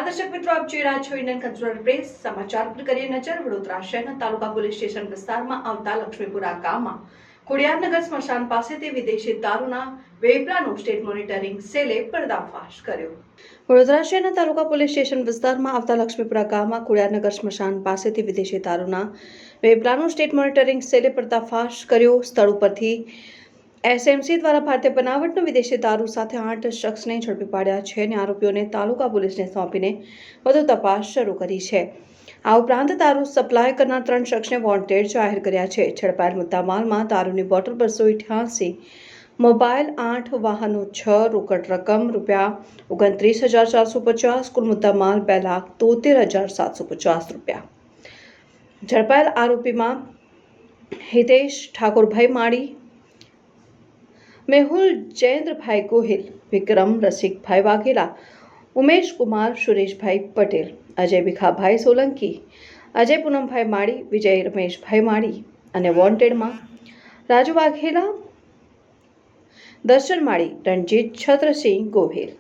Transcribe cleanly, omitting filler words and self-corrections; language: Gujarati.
નમસ્કાર દર્શક મિત્રો, આપ જોઈ રહ્યા છો ઇન્ડિયન કલ્ચરલ પ્રેસ સમાચાર પર કરીએ નજર। વડોદરા શહેરના તાલુકા પોલીસ સ્ટેશન વિસ્તારમાં આવતા લક્ષ્મીપુરા ગામમાં ખોડિયારનગર સ્મશાન પાસેથી વિદેશી દારૂના વેપલાનો સ્ટેટ મોનિટરિંગ સેલે પર્દાફાશ કર્યો। વડોદરા શહેરના તાલુકા પોલીસ સ્ટેશન વિસ્તારમાં આવતા લક્ષ્મીપુરા ગામમાં ખોડિયારનગર સ્મશાન પાસેથી વિદેશી દારૂના વેપલાનો સ્ટેટ મોનિટરિંગ સેલે પર્દાફાશ કર્યો। સ્થળ ઉપરથી એસએમસી દ્વારા ભારતીય બનાવટનો વિદેશી દારૂ સાથે 8 શખ્સને ઝડપી પાડ્યા છે અને આરોપીઓને તાલુકા પોલીસને સોંપીને વધુ તપાસ શરૂ કરી છે। આ ઉપરાંત દારૂ સપ્લાય કરનાર 3 શખ્સને વોન્ટેડ જાહેર કર્યા છે। ઝડપાયેલ મુદ્દામાલમાં દારૂની બોટલ 288, મોબાઈલ 8, વાહનો 6, રોકડ રકમ ₹29,450, કુલ મુદ્દામાલ ₹2,73,750। ઝડપાયેલ આરોપીમાં હિતેશ ઠાકોરભાઈ માળી, મેહુલ જયેન્દ્રભાઈ ગોહિલ, વિક્રમ રસિકભાઈ વાઘેલા, ઉમેશ કુમાર સુરેશભાઈ પટેલ, અજય ભીખાભાઈ સોલંકી, અજય પૂનમભાઈ માળી, વિજય રમેશભાઈ માળી અને વોન્ટેડમાં રાજુ વાઘેલા, દર્શન માળી, રણજીત છત્રસિંહ ગોહિલ।